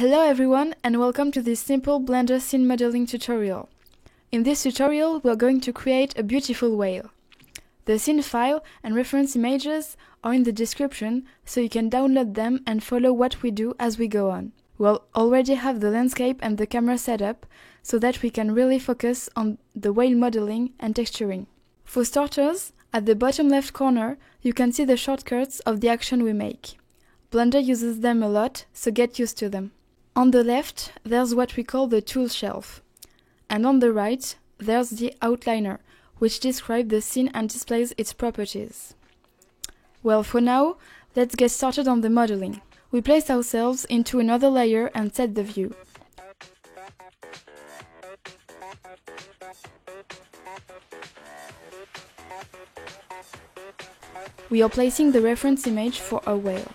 Hello everyone and welcome to this simple Blender scene modeling tutorial. In this tutorial we are going to create a beautiful whale. The scene file and reference images are in the description so you can download them and follow what we do as we go on. We'll already have the landscape and the camera set up so that we can really focus on the whale modeling and texturing. For starters, at the bottom left corner you can see the shortcuts of the action we make. Blender uses them a lot, so get used to them. On the left, there's what we call the tool shelf. And on the right, there's the outliner, which describes the scene and displays its properties. Well, for now, let's get started on the modeling. We place ourselves into another layer and set the view. We are placing the reference image for our whale.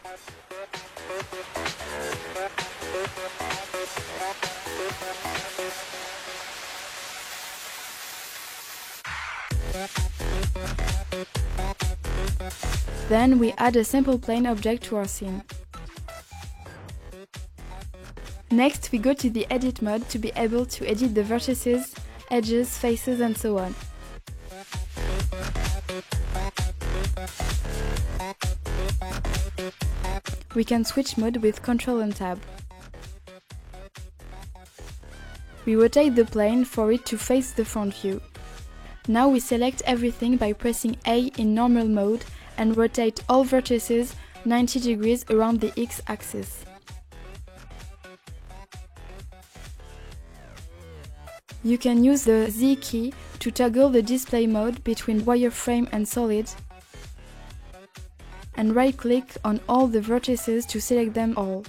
Then we add a simple plane object to our scene. Next, we go to the Edit mode to be able to edit the vertices, edges, faces, and so on. We can switch mode with Ctrl and Tab. We rotate the plane for it to face the front view. Now we select everything by pressing A in normal mode and rotate all vertices 90 degrees around the X-axis. You can use the Z key to toggle the display mode between wireframe and solid, and right-click on all the vertices to select them all.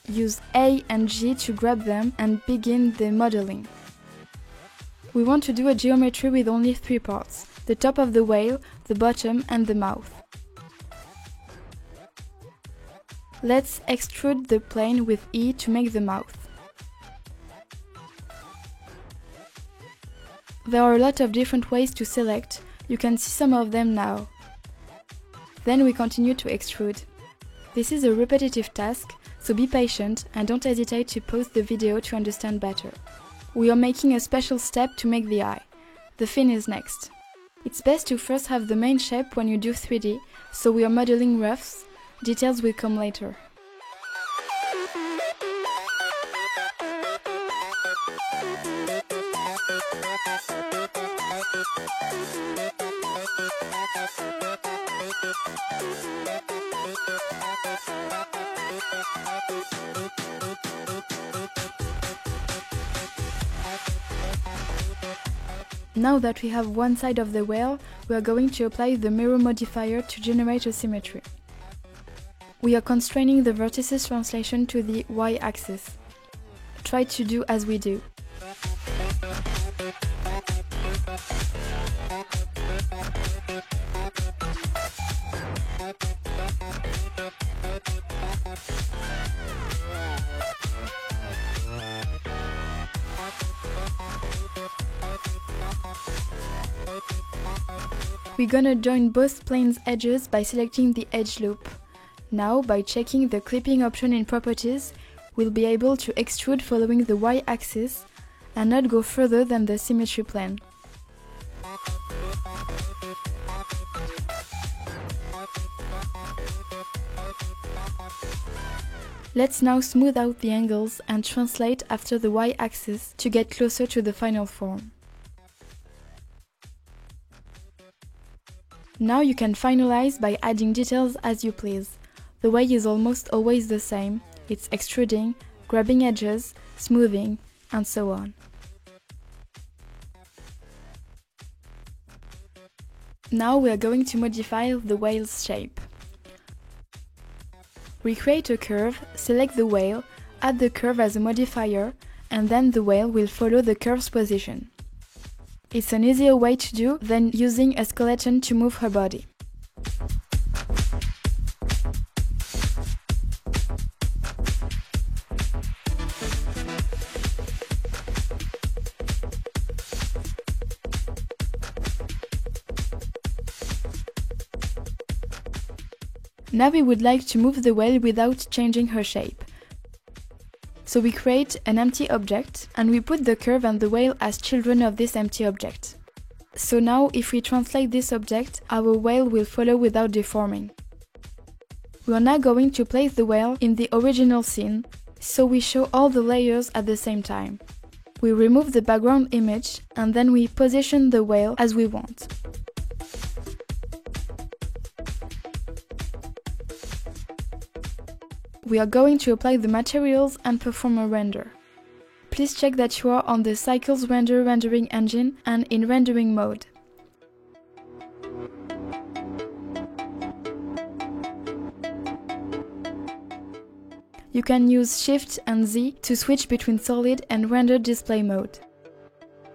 Use A and G to grab them and begin the modeling. We want to do a geometry with only 3 parts: the top of the whale, the bottom, and the mouth. Let's extrude the plane with E to make the mouth. There are a lot of different ways to select, you can see some of them now. Then we continue to extrude. This is a repetitive task, so be patient and don't hesitate to pause the video to understand better. We are making a special step to make the eye. The fin is next. It's best to first have the main shape when you do 3D, so we are modeling roughs, details will come later. Now that we have one side of the whale, we are going to apply the mirror modifier to generate a symmetry. We are constraining the vertices translation to the Y-axis. Try to do as we do. We're gonna join both planes' edges by selecting the edge loop. Now, by checking the clipping option in Properties, we'll be able to extrude following the Y-axis and not go further than the symmetry plane. Let's now smooth out the angles and translate after the Y-axis to get closer to the final form. Now you can finalize by adding details as you please. The way is almost always the same. It's extruding, grabbing edges, smoothing, and so on. Now we are going to modify the whale's shape. We create a curve, select the whale, add the curve as a modifier, and then the whale will follow the curve's position. It's an easier way to do than using a skeleton to move her body. Now we would like to move the whale without changing her shape. So we create an empty object and we put the curve and the whale as children of this empty object. So now if we translate this object, our whale will follow without deforming. We are now going to place the whale in the original scene, so we show all the layers at the same time. We remove the background image and then we position the whale as we want. We are going to apply the materials and perform a render. Please check that you are on the Cycles Render rendering engine and in rendering mode. You can use Shift and Z to switch between solid and render display mode.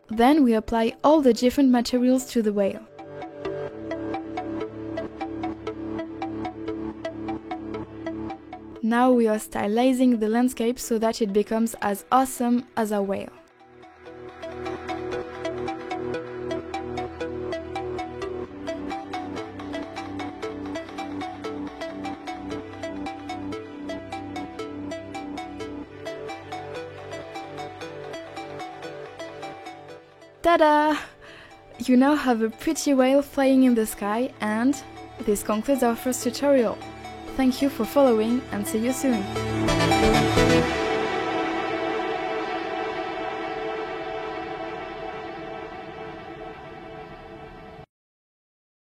Then we apply all the different materials to the whale. Now we are stylizing the landscape so that it becomes as awesome as our whale. Ta-da! You now have a pretty whale flying in the sky, and this concludes our first tutorial. Thank you for following and see you soon!